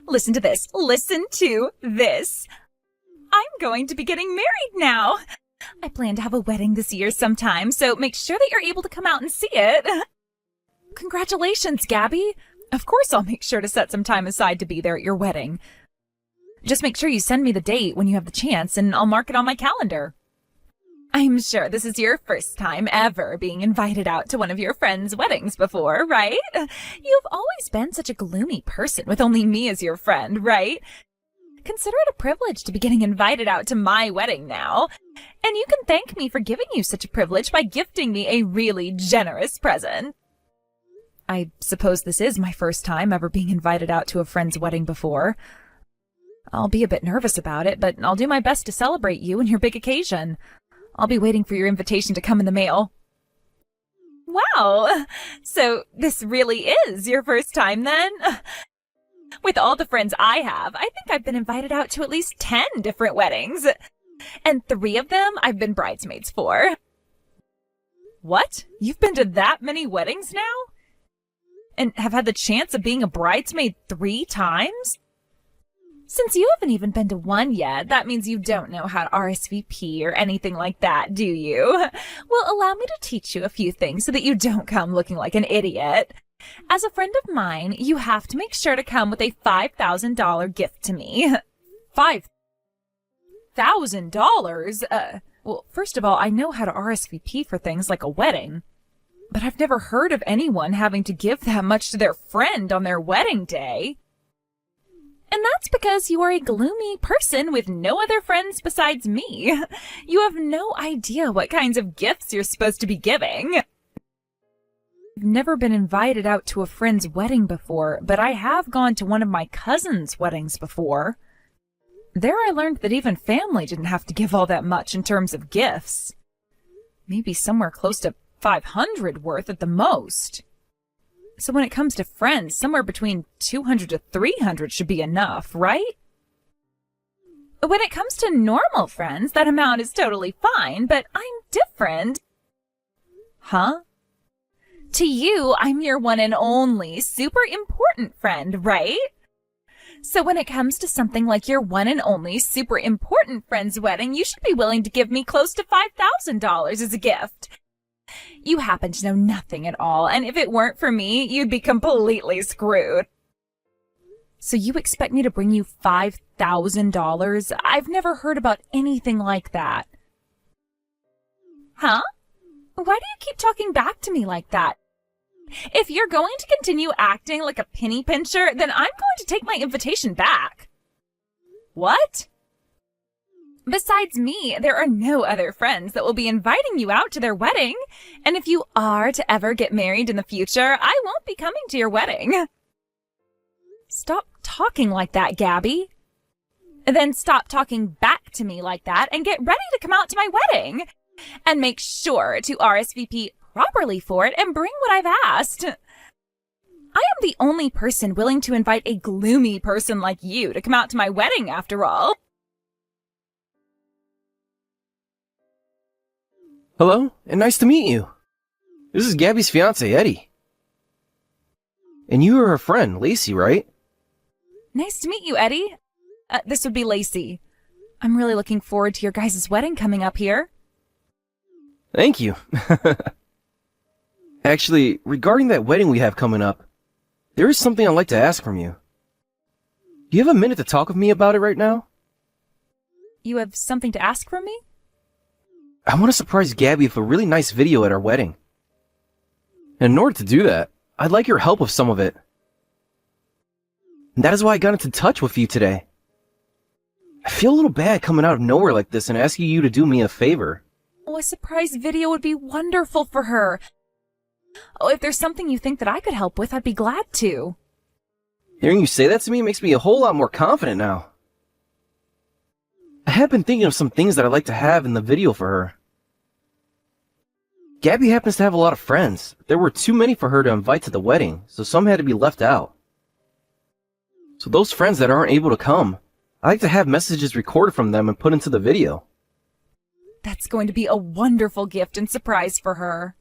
listen to this. Listen to this. I'm going to be getting married now. I plan to have a wedding this year sometime, so make sure that you're able to come out and see it. Congratulations, Gabby. Of course I'll make sure to set some time aside to be there at your wedding. Just make sure you send me the date when you have the chance, and I'll mark it on my calendar. I'm sure this is your first time ever being invited out to one of your friends' weddings before, right? You've always been such a gloomy person with only me as your friend, right? Consider it a privilege to be getting invited out to my wedding now. And you can thank me for giving you such a privilege by gifting me a really generous present. I suppose this is my first time ever being invited out to a friend's wedding before. I'll be a bit nervous about it, but I'll do my best to celebrate you and your big occasion. I'll be waiting for your invitation to come in the mail. Wow! So this really is your first time then? With all the friends I have, I think I've been invited out to at least 10 different weddings. And 3 of them I've been bridesmaids for. What? You've been to that many weddings now? And have had the chance of being a bridesmaid 3 times? Since you haven't even been to one yet, that means you don't know how to RSVP or anything like that, do you? Well, allow me to teach you a few things so that you don't come looking like an idiot. As a friend of mine, you have to make sure to come with a $5,000 gift to me. $5,000? Well, first of all, I know how to RSVP for things like a wedding. But I've never heard of anyone having to give that much to their friend on their wedding day. And that's because you are a gloomy person with no other friends besides me. You have no idea what kinds of gifts you're supposed to be giving. I've never been invited out to a friend's wedding before, but I have gone to one of my cousin's weddings before. There I learned that even family didn't have to give all that much in terms of gifts. Maybe somewhere close to 500 worth at the most. So when it comes to friends, somewhere between 200 to 300 should be enough, right? When it comes to normal friends, that amount is totally fine, but I'm different. Huh? To you, I'm your one and only super important friend, right? So when it comes to something like your one and only super important friend's wedding, you should be willing to give me close to $5,000 as a gift. You happen to know nothing at all, and if it weren't for me, you'd be completely screwed. So you expect me to bring you $5,000? I've never heard about anything like that. Huh? Why do you keep talking back to me like that? If you're going to continue acting like a penny pincher, then I'm going to take my invitation back. What? Besides me, there are no other friends that will be inviting you out to their wedding. And if you are to ever get married in the future, I won't be coming to your wedding. Stop talking like that, Gabby. Then stop talking back to me like that and get ready to come out to my wedding. And make sure to RSVP properly for it and bring what I've asked. I am the only person willing to invite a gloomy person like you to come out to my wedding, after all. Hello, and nice to meet you. This is Gabby's fiance, Eddie. And you are her friend, Lacey, right? Nice to meet you, Eddie. This would be Lacey. I'm really looking forward to your guys' wedding coming up here. Thank you. Actually, regarding that wedding we have coming up, there is something I'd like to ask from you. Do you have a minute to talk with me about it right now? You have something to ask from me? I want to surprise Gabby with a really nice video at our wedding. And in order to do that, I'd like your help with some of it. And that is why I got into touch with you today. I feel a little bad coming out of nowhere like this and asking you to do me a favor. Oh, a surprise video would be wonderful for her. Oh, if there's something you think that I could help with, I'd be glad to. Hearing you say that to me makes me a whole lot more confident now. I have been thinking of some things that I'd like to have in the video for her. Gabby happens to have a lot of friends. There were too many for her to invite to the wedding, so some had to be left out. So those friends that aren't able to come, I like to have messages recorded from them and put into the video. That's going to be a wonderful gift and surprise for her.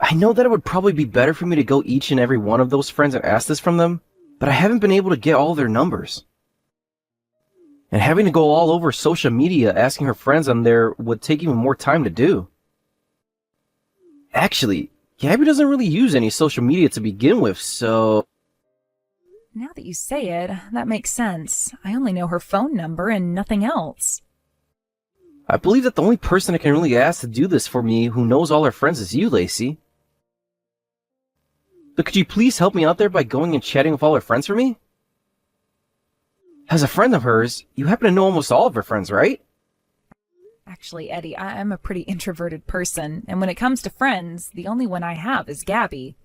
I know that it would probably be better for me to go each and every one of those friends and ask this from them, but I haven't been able to get all their numbers. And having to go all over social media asking her friends on there would take even more time to do. Actually, Gabby doesn't really use any social media to begin with, so... Now that you say it, that makes sense. I only know her phone number and nothing else. I believe that the only person I can really ask to do this for me who knows all her friends is you, Lacey. But could you please help me out there by going and chatting with all her friends for me? As a friend of hers, you happen to know almost all of her friends, right? Actually, Eddie, I'm a pretty introverted person, and when it comes to friends, the only one I have is Gabby.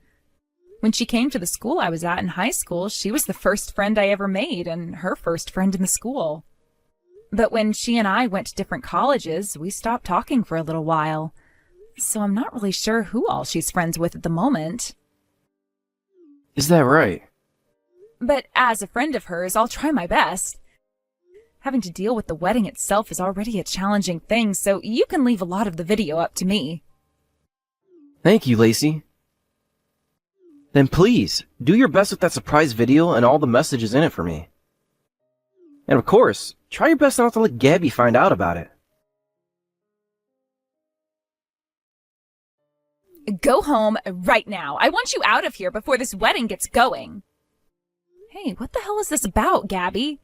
When she came to the school I was at in high school, she was the first friend I ever made, and her first friend in the school. But when she and I went to different colleges, we stopped talking for a little while. So I'm not really sure who all she's friends with at the moment. Is that right? But as a friend of hers, I'll try my best. Having to deal with the wedding itself is already a challenging thing, so you can leave a lot of the video up to me. Thank you, Lacey. Then please, do your best with that surprise video and all the messages in it for me. And of course, try your best not to let Gabby find out about it. Go home right now. I want you out of here before this wedding gets going. Hey, what the hell is this about, Gabby?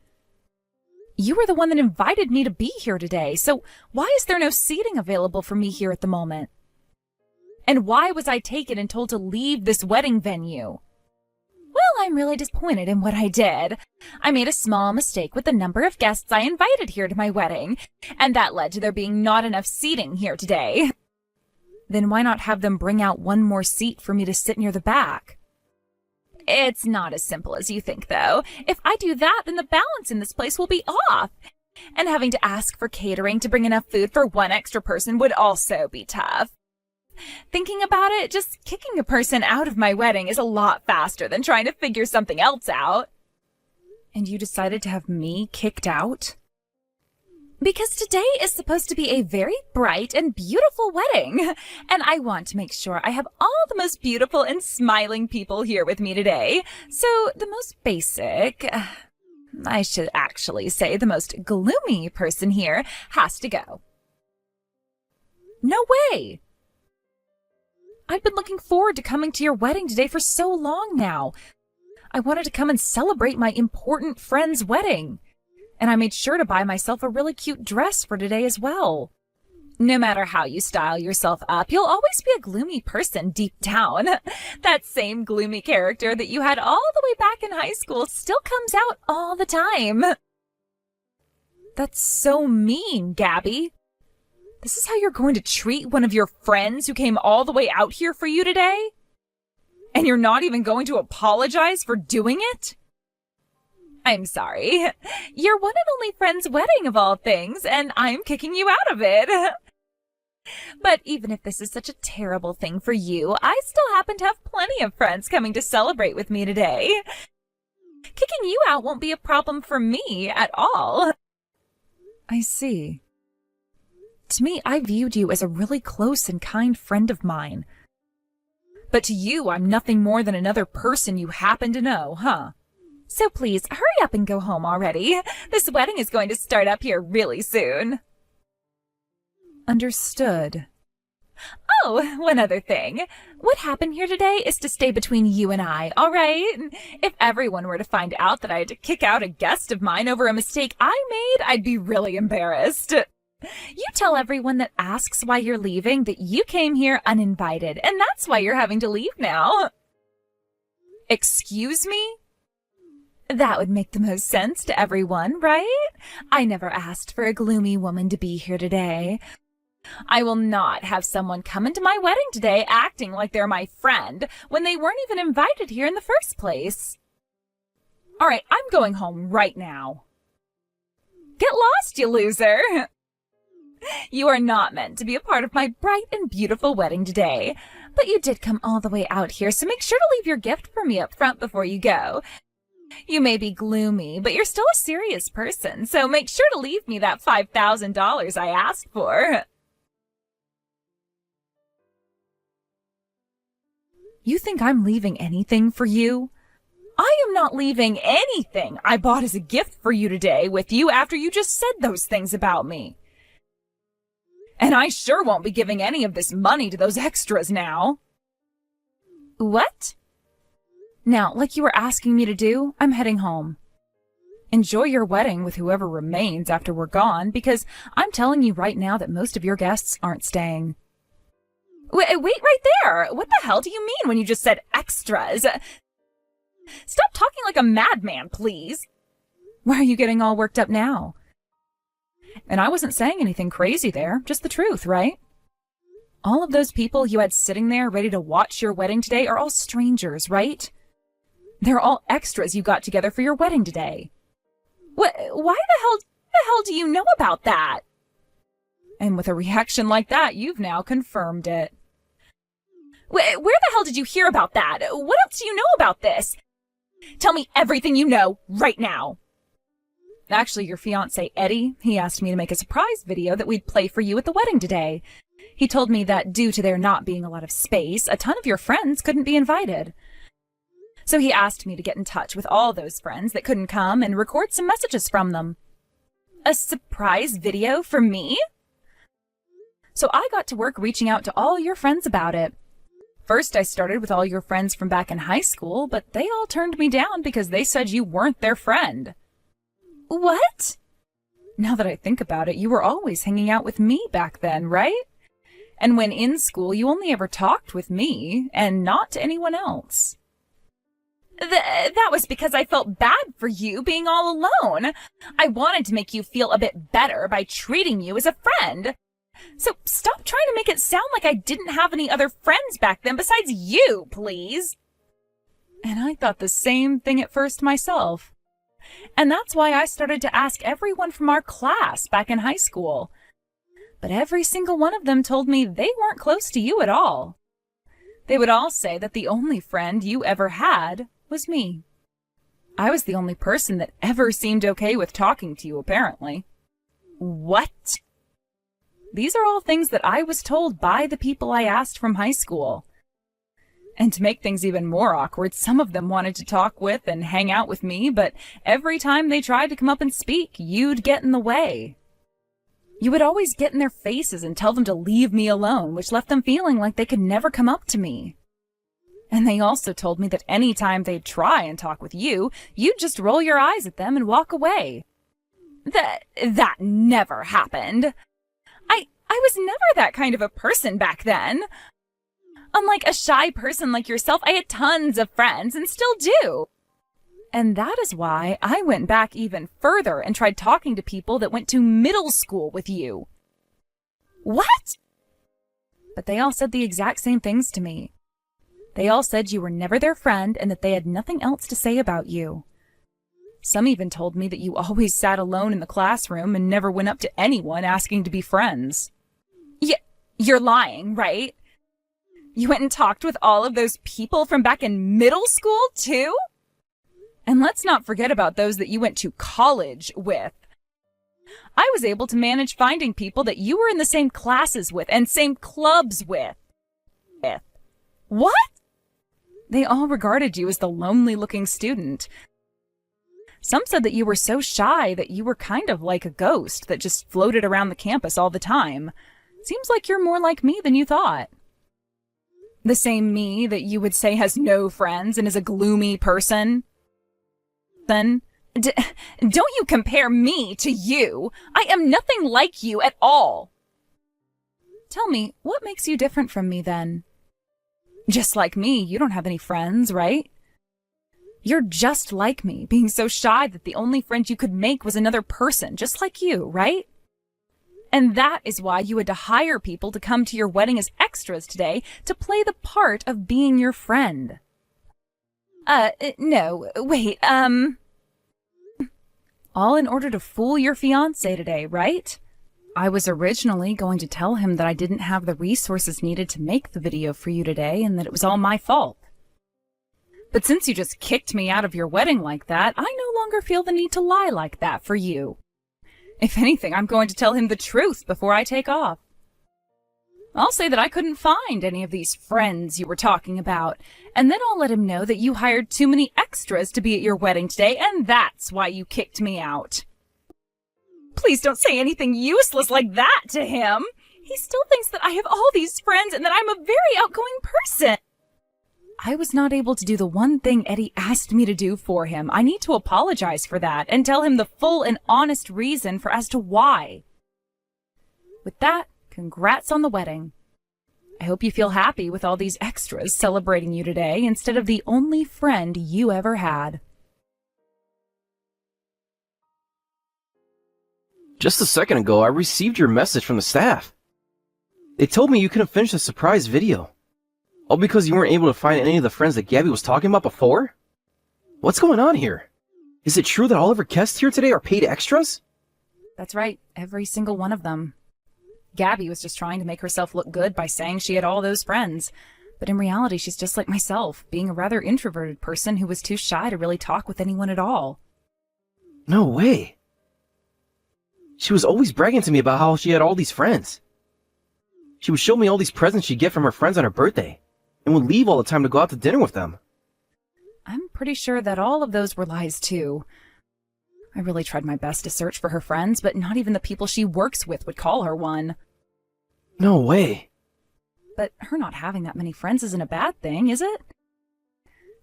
You were the one that invited me to be here today, so why is there no seating available for me here at the moment? And why was I taken and told to leave this wedding venue? Well, I'm really disappointed in what I did. I made a small mistake with the number of guests I invited here to my wedding, and that led to there being not enough seating here today. Then why not have them bring out one more seat for me to sit near the back? It's not as simple as you think, though. If I do that, then the balance in this place will be off. And having to ask for catering to bring enough food for one extra person would also be tough. Thinking about it, just kicking a person out of my wedding is a lot faster than trying to figure something else out. And you decided to have me kicked out? Because today is supposed to be a very bright and beautiful wedding, and I want to make sure I have all the most beautiful and smiling people here with me today. So the most basic, I should actually say the most gloomy person here has to go. No way! I've been looking forward to coming to your wedding today for so long now. I wanted to come and celebrate my important friend's wedding. And I made sure to buy myself a really cute dress for today as well. No matter how you style yourself up, you'll always be a gloomy person deep down. That same gloomy character that you had all the way back in high school still comes out all the time. That's so mean, Gabby. This is how you're going to treat one of your friends who came all the way out here for you today? And you're not even going to apologize for doing it? I'm sorry. Your one and only friend's wedding of all things, and I'm kicking you out of it. But even if this is such a terrible thing for you, I still happen to have plenty of friends coming to celebrate with me today. Kicking you out won't be a problem for me at all. I see. To me, I viewed you as a really close and kind friend of mine. But to you, I'm nothing more than another person you happen to know, huh? So please, hurry up and go home already. This wedding is going to start up here really soon. Understood. Oh, one other thing. What happened here today is to stay between you and I, all right? If everyone were to find out that I had to kick out a guest of mine over a mistake I made, I'd be really embarrassed. You tell everyone that asks why you're leaving that you came here uninvited, and that's why you're having to leave now. Excuse me? That would make the most sense to everyone, right? I never asked for a gloomy woman to be here today. I will not have someone come into my wedding today acting like they're my friend when they weren't even invited here in the first place. All right, I'm going home right now. Get lost, you loser! You are not meant to be a part of my bright and beautiful wedding today, but you did come all the way out here, so make sure to leave your gift for me up front before you go. You may be gloomy, but you're still a serious person, so make sure to leave me that $5,000 I asked for. You think I'm leaving anything for you? I am not leaving anything I bought as a gift for you today with you after you just said those things about me. And I sure won't be giving any of this money to those extras now. What? Now, like you were asking me to do, I'm heading home. Enjoy your wedding with whoever remains after we're gone, because I'm telling you right now that most of your guests aren't staying. Wait right there! What the hell do you mean when you just said extras? Stop talking like a madman, please. Why are you getting all worked up now? And I wasn't saying anything crazy there, just the truth, right? All of those people you had sitting there ready to watch your wedding today are all strangers, right? They're all extras you got together for your wedding today. Why the hell do you know about that? And with a reaction like that, you've now confirmed it. Where the hell did you hear about that? What else do you know about this? Tell me everything you know right now. Actually, your fiancé, Eddie, he asked me to make a surprise video that we'd play for you at the wedding today. He told me that due to there not being a lot of space, a ton of your friends couldn't be invited. So he asked me to get in touch with all those friends that couldn't come and record some messages from them. A surprise video for me? So I got to work reaching out to all your friends about it. First, I started with all your friends from back in high school, but they all turned me down because they said you weren't their friend. What? Now that I think about it, you were always hanging out with me back then, right? And when in school, you only ever talked with me and not to anyone else. That was because I felt bad for you being all alone. I wanted to make you feel a bit better by treating you as a friend. So stop trying to make it sound like I didn't have any other friends back then besides you, please. And I thought the same thing at first myself. And that's why I started to ask everyone from our class back in high school. But every single one of them told me they weren't close to you at all. They would all say that the only friend you ever had was me. I was the only person that ever seemed okay with talking to you, apparently. What? These are all things that I was told by the people I asked from high school. And to make things even more awkward, some of them wanted to talk with and hang out with me, but every time they tried to come up and speak, you'd get in the way. You would always get in their faces and tell them to leave me alone, which left them feeling like they could never come up to me. And they also told me that any time they'd try and talk with you, you'd just roll your eyes at them and walk away. That never happened. I was never that kind of a person back then. Unlike a shy person like yourself, I had tons of friends and still do. And that is why I went back even further and tried talking to people that went to middle school with you. What? But they all said the exact same things to me. They all said you were never their friend and that they had nothing else to say about you. Some even told me that you always sat alone in the classroom and never went up to anyone asking to be friends. You're lying, right? You went and talked with all of those people from back in middle school, too? And let's not forget about those that you went to college with. I was able to manage finding people that you were in the same classes with and same clubs with. What? They all regarded you as the lonely-looking student. Some said that you were so shy that you were kind of like a ghost that just floated around the campus all the time. Seems like you're more like me than you thought. The same me that you would say has no friends and is a gloomy person. Then, don't you compare me to you. I am nothing like you at all. Tell me, what makes you different from me then? Just like me, you don't have any friends, right? You're just like me, being so shy that the only friend you could make was another person, just like you, right? And that is why you had to hire people to come to your wedding as extras today to play the part of being your friend. No, wait, all in order to fool your fiancé today, right? I was originally going to tell him that I didn't have the resources needed to make the video for you today and that it was all my fault. But since you just kicked me out of your wedding like that, I no longer feel the need to lie like that for you. If anything, I'm going to tell him the truth before I take off. I'll say that I couldn't find any of these friends you were talking about, and then I'll let him know that you hired too many extras to be at your wedding today, and that's why you kicked me out. Please don't say anything useless like that to him. He still thinks that I have all these friends and that I'm a very outgoing person. I was not able to do the one thing Eddie asked me to do for him. I need to apologize for that and tell him the full and honest reason as to why. With that, congrats on the wedding. I hope you feel happy with all these extras celebrating you today instead of the only friend you ever had. Just a second ago, I received your message from the staff. They told me you couldn't finish the surprise video. All because you weren't able to find any of the friends that Gabby was talking about before? What's going on here? Is it true that all of her guests here today are paid extras? That's right, every single one of them. Gabby was just trying to make herself look good by saying she had all those friends. But in reality, she's just like myself, being a rather introverted person who was too shy to really talk with anyone at all. No way. She was always bragging to me about how she had all these friends. She would show me all these presents she'd get from her friends on her birthday, and would leave all the time to go out to dinner with them. I'm pretty sure that all of those were lies too. I really tried my best to search for her friends, but not even the people she works with would call her one. No way. But her not having that many friends isn't a bad thing, is it?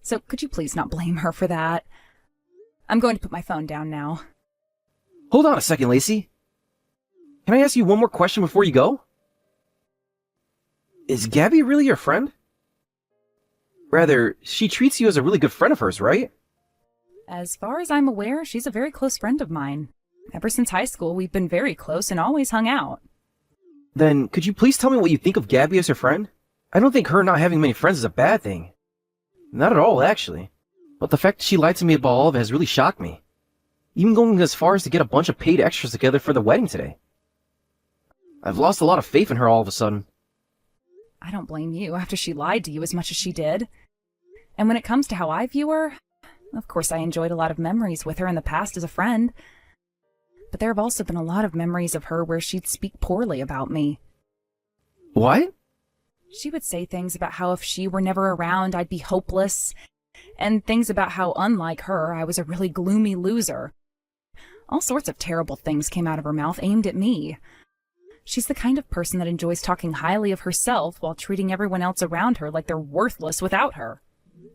So could you please not blame her for that? I'm going to put my phone down now. Hold on a second, Lacey. Can I ask you one more question before you go? Is Gabby really your friend? Rather, she treats you as a really good friend of hers, right? As far as I'm aware, she's a very close friend of mine. Ever since high school, we've been very close and always hung out. Then, could you please tell me what you think of Gabby as her friend? I don't think her not having many friends is a bad thing. Not at all, actually. But the fact that she lied to me about all of it has really shocked me. Even going as far as to get a bunch of paid extras together for the wedding today. I've lost a lot of faith in her all of a sudden. I don't blame you after she lied to you as much as she did. And when it comes to how I view her, of course I enjoyed a lot of memories with her in the past as a friend. But there have also been a lot of memories of her where she'd speak poorly about me. What? She would say things about how if she were never around, I'd be hopeless. And things about how, unlike her, I was a really gloomy loser. All sorts of terrible things came out of her mouth aimed at me. She's the kind of person that enjoys talking highly of herself while treating everyone else around her like they're worthless without her.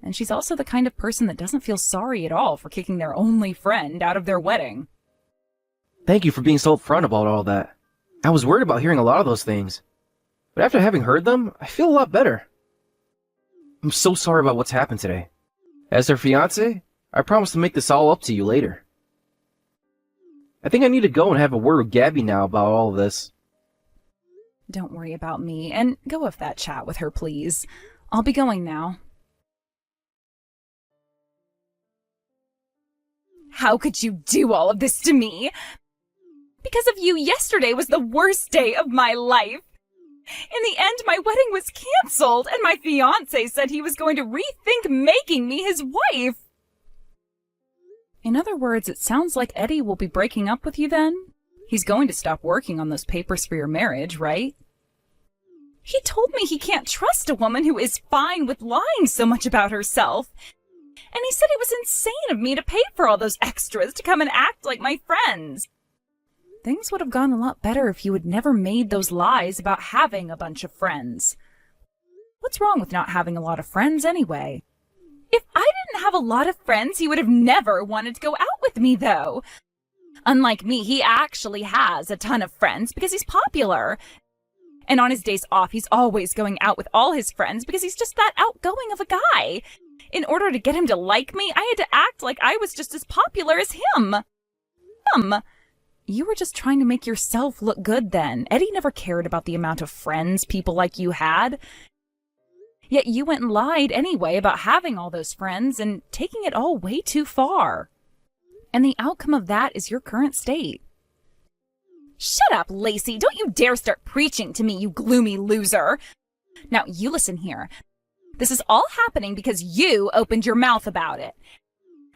And she's also the kind of person that doesn't feel sorry at all for kicking their only friend out of their wedding. Thank you for being so upfront about all that. I was worried about hearing a lot of those things. But after having heard them, I feel a lot better. I'm so sorry about what's happened today. As her fiancé, I promise to make this all up to you later. I think I need to go and have a word with Gabby now about all of this. Don't worry about me, and go have that chat with her, please. I'll be going now. How could you do all of this to me? Because of you, yesterday was the worst day of my life. In the end, my wedding was canceled, and my fiancé said he was going to rethink making me his wife. In other words, it sounds like Eddie will be breaking up with you then? He's going to stop working on those papers for your marriage, right? He told me he can't trust a woman who is fine with lying so much about herself. And he said it was insane of me to pay for all those extras to come and act like my friends. Things would have gone a lot better if you had never made those lies about having a bunch of friends. What's wrong with not having a lot of friends anyway? If I didn't have a lot of friends, he would have never wanted to go out with me, though. Unlike me, he actually has a ton of friends because he's popular. And on his days off, he's always going out with all his friends because he's just that outgoing of a guy. In order to get him to like me, I had to act like I was just as popular as him. You were just trying to make yourself look good then. Eddie never cared about the amount of friends people like you had. Yet you went and lied anyway about having all those friends and taking it all way too far. And the outcome of that is your current state. Shut up, Lacey! Don't you dare start preaching to me, you gloomy loser! Now, you listen here. This is all happening because you opened your mouth about it.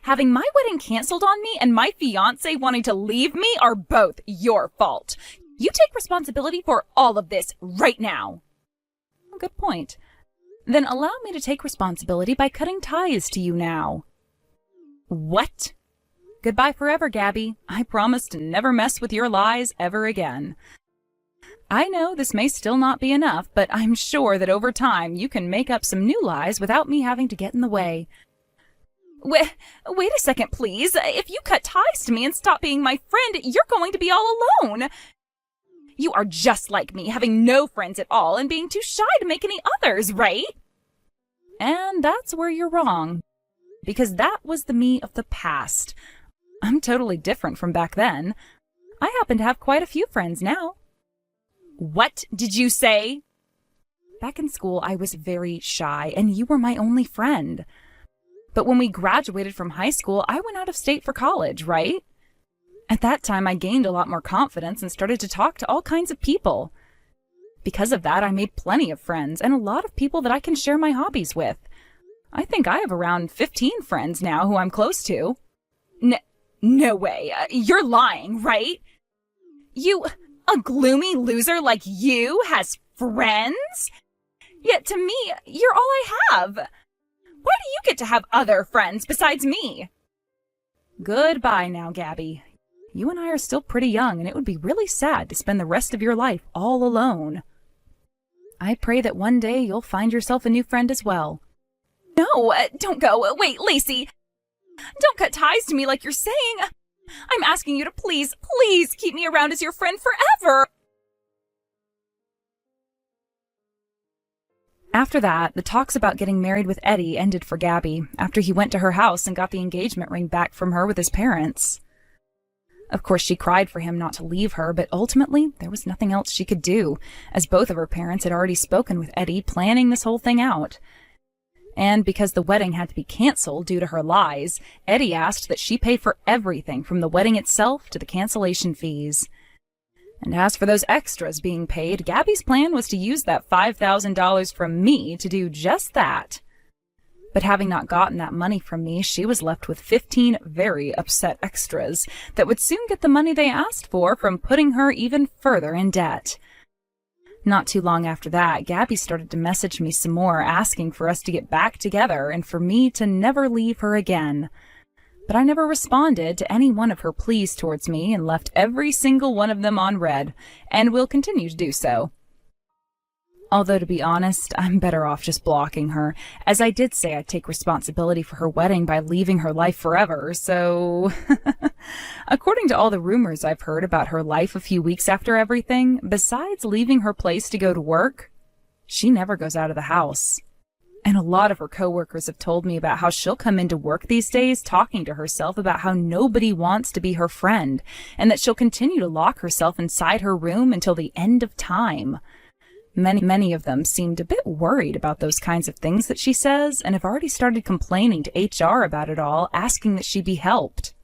Having my wedding canceled on me and my fiancé wanting to leave me are both your fault. You take responsibility for all of this right now. Good point. Then allow me to take responsibility by cutting ties to you now. What? Goodbye forever, Gabby. I promise to never mess with your lies ever again. I know this may still not be enough, but I'm sure that over time you can make up some new lies without me having to get in the way. Wait a second, please. If you cut ties to me and stop being my friend, you're going to be all alone. You are just like me, having no friends at all and being too shy to make any others, right? And that's where you're wrong, because that was the me of the past. I'm totally different from back then. I happen to have quite a few friends now. What did you say? Back in school, I was very shy, and you were my only friend. But when we graduated from high school, I went out of state for college, right? At that time, I gained a lot more confidence and started to talk to all kinds of people. Because of that, I made plenty of friends and a lot of people that I can share my hobbies with. I think I have around 15 friends now who I'm close to. No way. You're lying, right? A gloomy loser like you has friends? Yet to me, you're all I have. Why do you get to have other friends besides me? Goodbye now, Gabby. You and I are still pretty young, and it would be really sad to spend the rest of your life all alone. I pray that one day you'll find yourself a new friend as well. No, don't go. Wait, Lacey. Don't cut ties to me like you're saying. I'm asking you to please keep me around as your friend forever. After that, the talks about getting married with Eddie ended for Gabby after he went to her house and got the engagement ring back from her with his parents. Of course, she cried for him not to leave her, but ultimately, there was nothing else she could do, as both of her parents had already spoken with Eddie, planning this whole thing out. And because the wedding had to be canceled due to her lies, Eddie asked that she pay for everything from the wedding itself to the cancellation fees. And as for those extras being paid, Gabby's plan was to use that $5,000 from me to do just that. But having not gotten that money from me, she was left with 15 very upset extras that would soon get the money they asked for from putting her even further in debt. Not too long after that, Gabby started to message me some more, asking for us to get back together and for me to never leave her again. But I never responded to any one of her pleas towards me and left every single one of them on read, and will continue to do so. Although, to be honest, I'm better off just blocking her, as I did say I'd take responsibility for her wedding by leaving her life forever, so... According to all the rumors I've heard about her life a few weeks after everything, besides leaving her place to go to work, she never goes out of the house. And a lot of her coworkers have told me about how she'll come into work these days talking to herself about how nobody wants to be her friend, and that she'll continue to lock herself inside her room until the end of time. Many of them seemed a bit worried about those kinds of things that she says, and have already started complaining to HR about it all, asking that she be helped.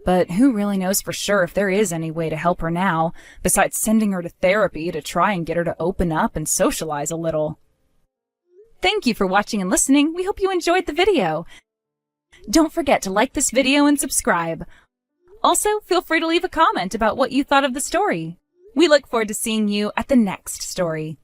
But who really knows for sure if there is any way to help her now, besides sending her to therapy to try and get her to open up and socialize a little. Thank you for watching and listening. We hope you enjoyed the video. Don't forget to like this video and subscribe. Also, feel free to leave a comment about what you thought of the story. We look forward to seeing you at the next story.